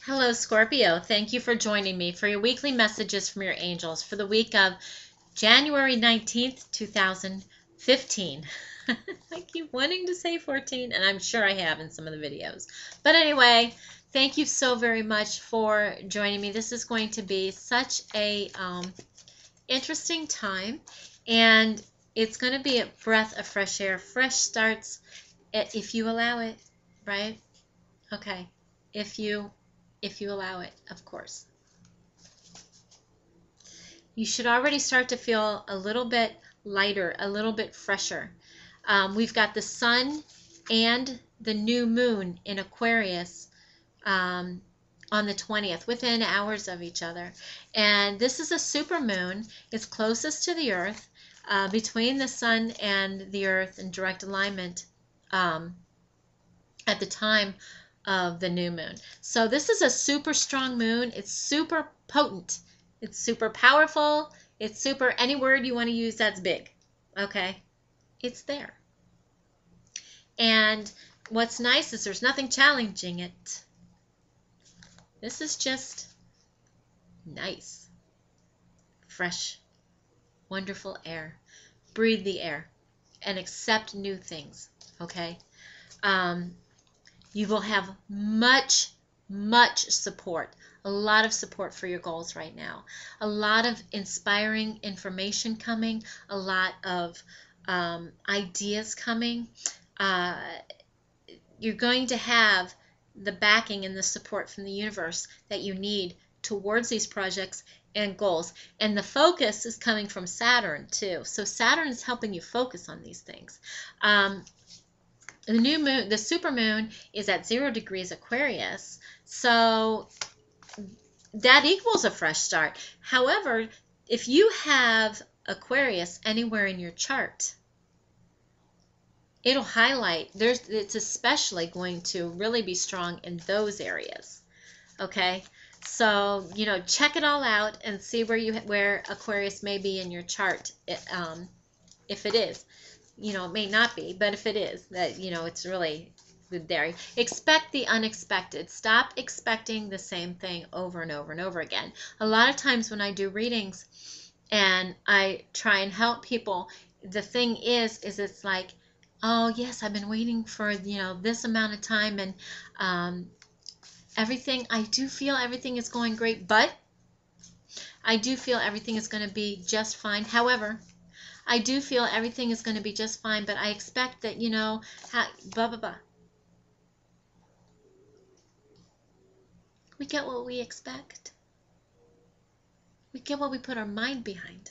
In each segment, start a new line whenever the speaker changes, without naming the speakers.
Hello, Scorpio. Thank you for joining me for your weekly messages from your angels for the week of January 19th, 2015. I keep wanting to say 14, and I'm sure I have in some of the videos. But anyway, thank you so very much for joining me. This is going to be such a interesting time, and it's going to be a breath of fresh air, fresh starts, if you allow it, right? Okay, if you allow it, of course. You should already start to feel a little bit lighter, a little bit fresher. We've got the sun and the new moon in Aquarius on the 20th, within hours of each other. And this is a super moon. It's closest to the earth, between the sun and the earth in direct alignment at the time of the new moon. So this is a super strong moon. It's super potent. It's super powerful. It's super, any word you want to use that's big. Okay? It's there. And what's nice is there's nothing challenging it. This is just nice, fresh, wonderful air. Breathe the air and accept new things. Okay? You will have much support, a lot of support for your goals right now, a lot of inspiring information coming, a lot of ideas coming. You're going to have the backing and the support from the universe that you need towards these projects and goals. And the focus is coming from Saturn too. So Saturn is helping you focus on these things. The new moon, the super moon, is at 0 degrees Aquarius, so that equals a fresh start. However, if you have Aquarius anywhere in your chart, it'll highlight, it's especially going to really be strong in those areas. Okay, so check it all out and see where Aquarius may be in your chart, if it is. It may not be, but if it is, that it's really good there. Expect the unexpected. Stop expecting the same thing over and over and over again. A lot of times when I do readings and I try and help people, the thing is it's like, oh yes, I've been waiting for this amount of time, and everything, I do feel everything is going great, but I do feel everything is going to be just fine. However, I do feel everything is going to be just fine, but I expect that, blah, blah, blah. We get what we expect. We get what we put our mind behind.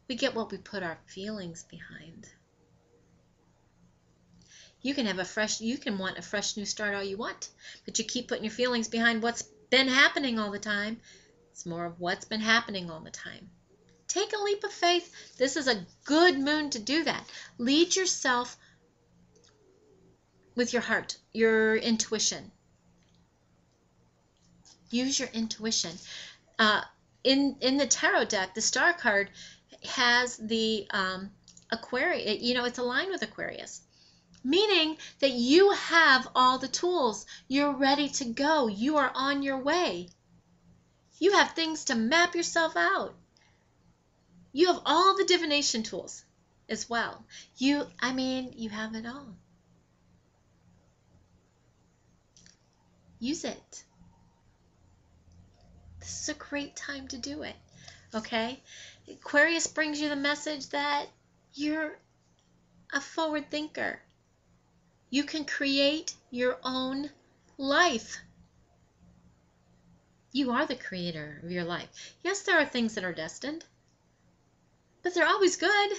We get what we put our feelings behind. You can want a fresh new start all you want, but you keep putting your feelings behind what's been happening all the time. It's more of what's been happening all the time. Take a leap of faith. This is a good moon to do that. Lead yourself with your heart, your intuition. Use your intuition. In the tarot deck, the star card has the Aquarius. It's aligned with Aquarius, meaning that you have all the tools. You're ready to go. You are on your way. You have things to map yourself out. You have all the divination tools as well. You have it all. Use it. This is a great time to do it. Okay? Aquarius brings you the message that you're a forward thinker. You can create your own life. You are the creator of your life. Yes, there are things that are destined, but they're always good.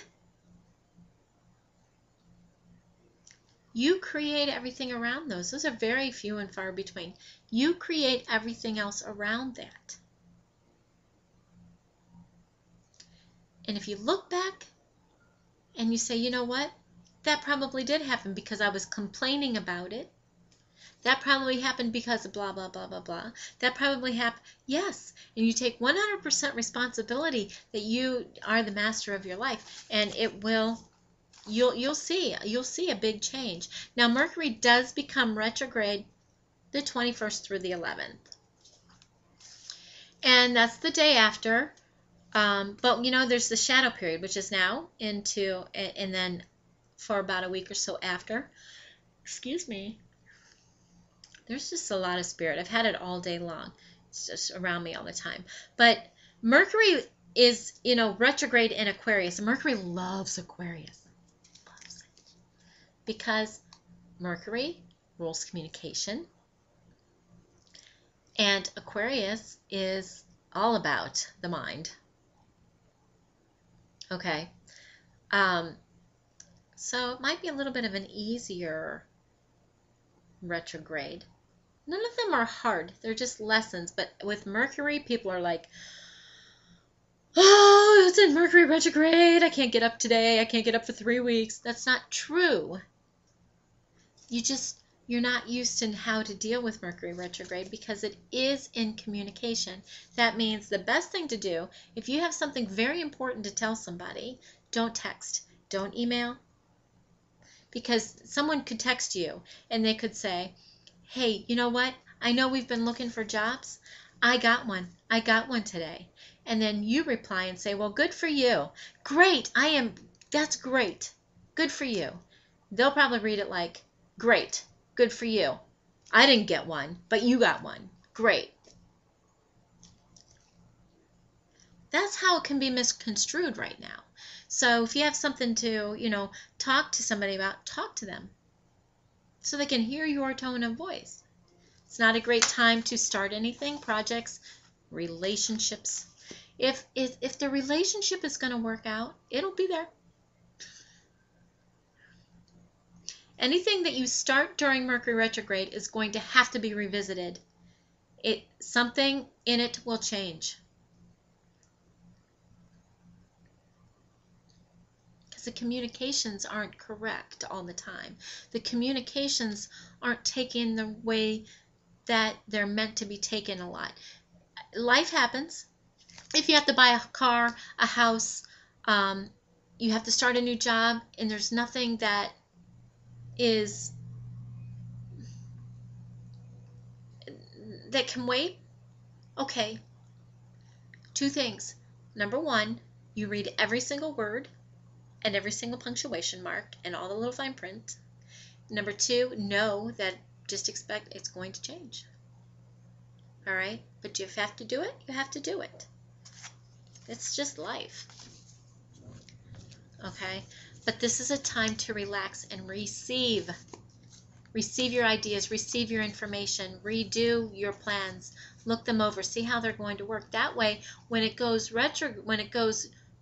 You create everything around those. Those are very few and far between. You create everything else around that. And if you look back and you say, you know what? That probably did happen because I was complaining about it. That probably happened because of blah, blah, blah, blah, blah. That probably happened. Yes. And you take 100% responsibility that you are the master of your life. And it will, you'll see a big change. Now, Mercury does become retrograde the 21st through the 11th. And that's the day after. But you know, there's the shadow period, which is now into, and then for about a week or so after. Excuse me. There's just a lot of spirit. I've had it all day long. It's just around me all the time. But Mercury is, you know, retrograde in Aquarius. Mercury loves Aquarius. Loves it. Because Mercury rules communication. And Aquarius is all about the mind. Okay. So it might be a little bit of an easier retrograde. None of them are hard. They're just lessons. But with Mercury, people are like, oh, it's in Mercury retrograde. I can't get up today. I can't get up for 3 weeks. That's not true. You're not used to how to deal with Mercury retrograde because it is in communication. That means the best thing to do, if you have something very important to tell somebody, don't text, don't email. Because someone could text you and they could say, hey, you know what? I know we've been looking for jobs. I got one. I got one today. And then you reply and say, well, good for you. Great. That's great. Good for you. They'll probably read it like, great. Good for you. I didn't get one, but you got one. Great. That's how it can be misconstrued right now. So if you have something to, you know, talk to somebody about, talk to them so they can hear your tone of voice. It's not a great time to start anything, projects, relationships. If the relationship is going to work out, it'll be there. Anything that you start during Mercury retrograde is going to have to be revisited. Something in it will change. Because the communications aren't correct all the time. The communications aren't taken the way that they're meant to be taken a lot. Life happens. If you have to buy a car, a house, you have to start a new job, and there's nothing that can wait, okay. 2 things. Number 1, you read every single word and every single punctuation mark and all the little fine print. Number 2, know that just expect it's going to change. All right? But if you have to do it, you have to do it. It's just life. Okay? But this is a time to relax and receive. Receive your ideas, receive your information, redo your plans, look them over, see how they're going to work. That way, when it goes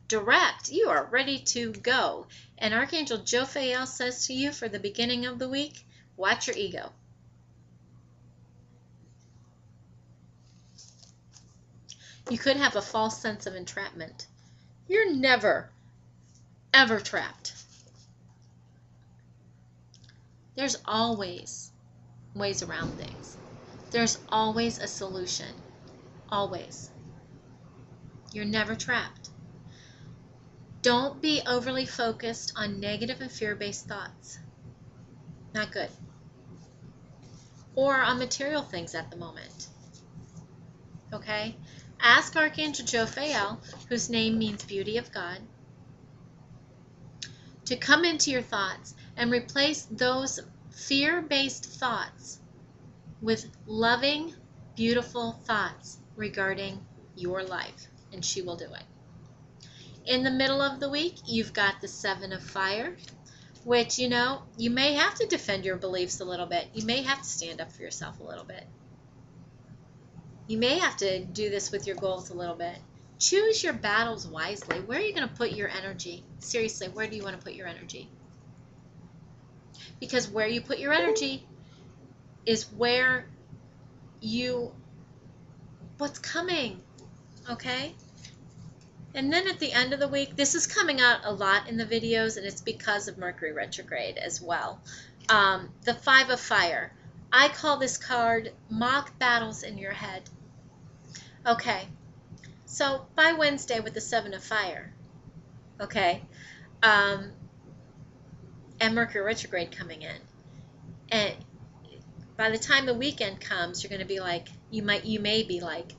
direct, you are ready to go. And Archangel Jophiel says to you for the beginning of the week, watch your ego. You could have a false sense of entrapment. You're never, ever trapped. There's always ways around things. There's always a solution. Always. You're never trapped. Don't be overly focused on negative and fear-based thoughts. Not good. Or on material things at the moment. Okay? Ask Archangel Jophiel, whose name means beauty of God, to come into your thoughts and replace those fear-based thoughts with loving, beautiful thoughts regarding your life, and she will do it. In the middle of the week, you've got the 7 of Fire, which, you know, you may have to defend your beliefs a little bit. You may have to stand up for yourself a little bit. You may have to do this with your goals a little bit. Choose your battles wisely. Where are you going to put your energy? Seriously, where do you want to put your energy? Because where you put your energy is where what's coming, okay? And then at the end of the week, this is coming out a lot in the videos, and it's because of Mercury retrograde as well. The 5 of Fire. I call this card Mock Battles in Your Head. Okay. So by Wednesday with the 7 of Fire, okay, and Mercury retrograde coming in, and By the time the weekend comes, you're going to be like, you may be like,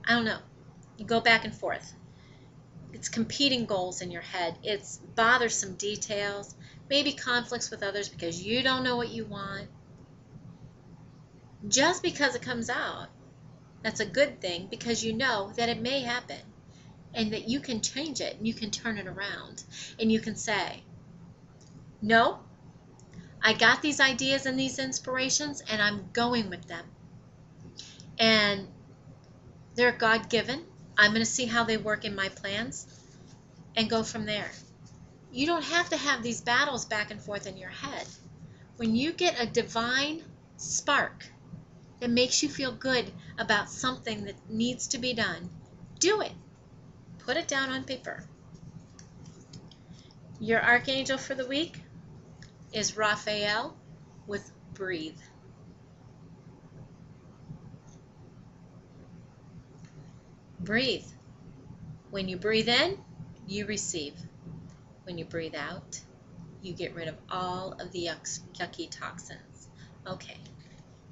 I don't know. You go back and forth. It's competing goals in your head. It's bothersome details, maybe conflicts with others because you don't know what you want. Just because it comes out, that's a good thing, because you know that it may happen and that you can change it and you can turn it around and you can say, no, I got these ideas and these inspirations and I'm going with them. And they're God-given. I'm going to see how they work in my plans and go from there. You don't have to have these battles back and forth in your head. When you get a divine spark that makes you feel good about something that needs to be done, do it. Put it down on paper. Your archangel for the week is Raphael with breathe. Breathe. When you breathe in, you receive. When you breathe out, you get rid of all of the yucky toxins. Okay.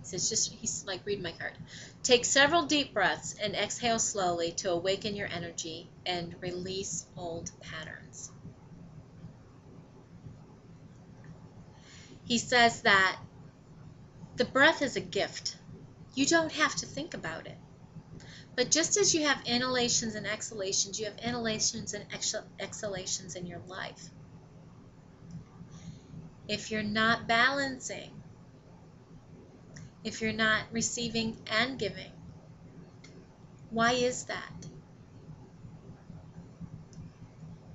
So it's just, he's like, read my card. Take several deep breaths and exhale slowly to awaken your energy and release old patterns. He says that the breath is a gift. You don't have to think about it. But just as you have inhalations and exhalations, you have inhalations and exhalations in your life. If you're not balancing, if you're not receiving and giving, why is that?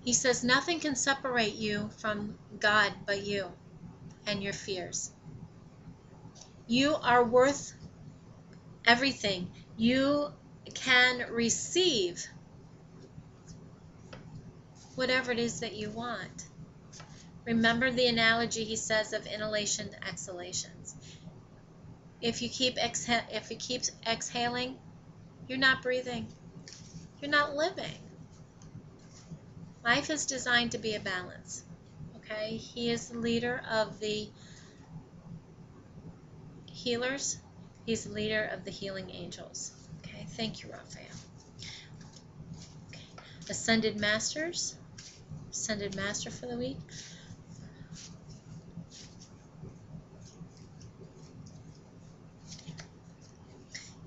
He says nothing can separate you from God but you and your fears. You are worth everything. You can receive whatever it is that you want. Remember the analogy he says of inhalation to exhalations. If you keep exhaling, you're not breathing. You're not living. Life is designed to be a balance. Okay? He is the leader of the healers. He's the leader of the healing angels. Okay? Thank you, Raphael. Okay. Ascended Masters. Ascended Master for the week.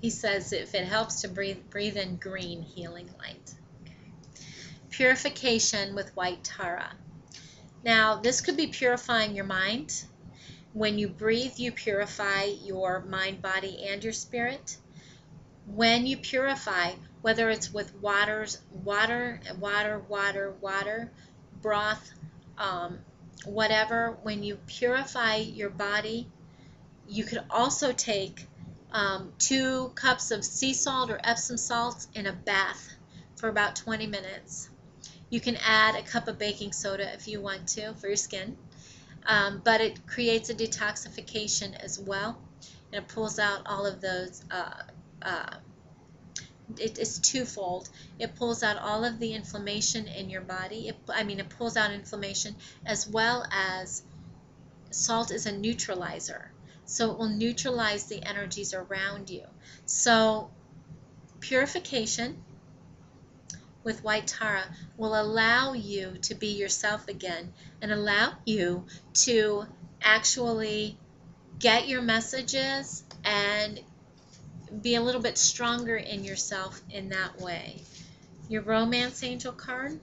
He says if it helps to breathe in green, healing light. Okay. Purification with white Tara. Now, this could be purifying your mind. When you breathe, you purify your mind, body, and your spirit. When you purify, whether it's with water, broth, whatever, when you purify your body, you could also take 2 cups of sea salt or Epsom salts in a bath for about 20 minutes. You can add a cup of baking soda if you want to for your skin, but it creates a detoxification as well, and it pulls out all of those. It is twofold. It pulls out all of the inflammation in your body. It pulls out inflammation, as well as salt is a neutralizer. So it will neutralize the energies around you. So purification with white Tara will allow you to be yourself again and allow you to actually get your messages and be a little bit stronger in yourself in that way. Your romance angel card.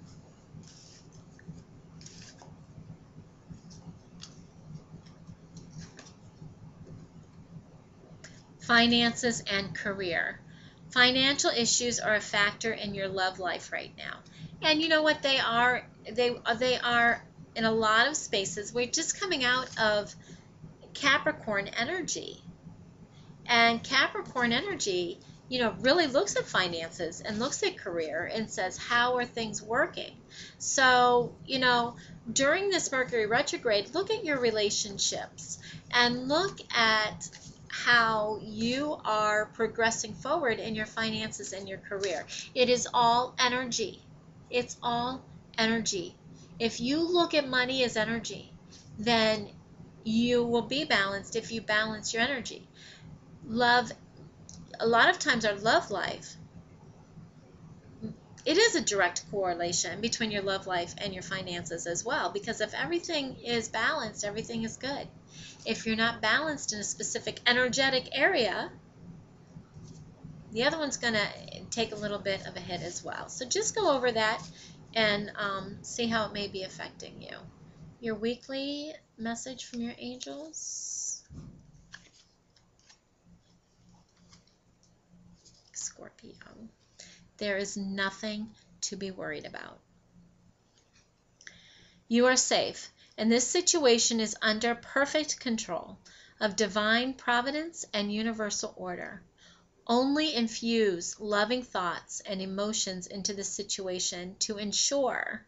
Finances and career. Financial issues are a factor in your love life right now. And you know what they are? They are in a lot of spaces. We're just coming out of Capricorn energy. And Capricorn energy, really looks at finances and looks at career and says, how are things working? So, during this Mercury retrograde, look at your relationships and look at how you are progressing forward in your finances and your career. It is all energy. It's all energy. If you look at money as energy, then you will be balanced if you balance your energy. Love, a lot of times our love life, it is a direct correlation between your love life and your finances as well, because if everything is balanced, everything is good. If you're not balanced in a specific energetic area, the other one's going to take a little bit of a hit as well. So just go over that and see how it may be affecting you. Your weekly message from your angels. Scorpio. There is nothing to be worried about. You are safe, and this situation is under perfect control of divine providence and universal order. Only infuse loving thoughts and emotions into the situation to ensure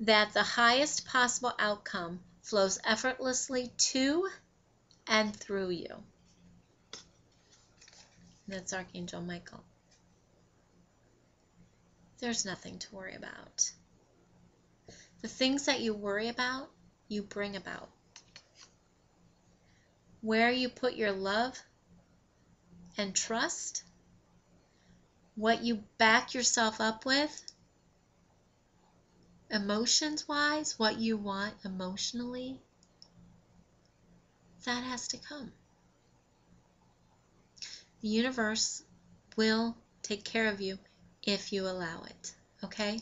that the highest possible outcome flows effortlessly to and through you. That's Archangel Michael. There's nothing to worry about. The things that you worry about, you bring about. Where you put your love and trust, what you back yourself up with, emotions-wise, what you want emotionally, that has to come. The universe will take care of you if you allow it, okay?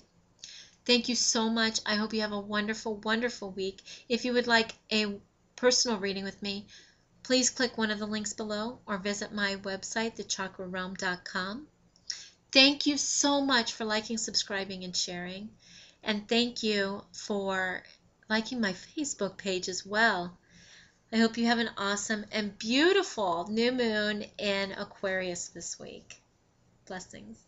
Thank you so much. I hope you have a wonderful, wonderful week. If you would like a personal reading with me, please click one of the links below or visit my website, thechakrarealm.com. Thank you so much for liking, subscribing, and sharing. And thank you for liking my Facebook page as well. I hope you have an awesome and beautiful new moon in Aquarius this week. Blessings.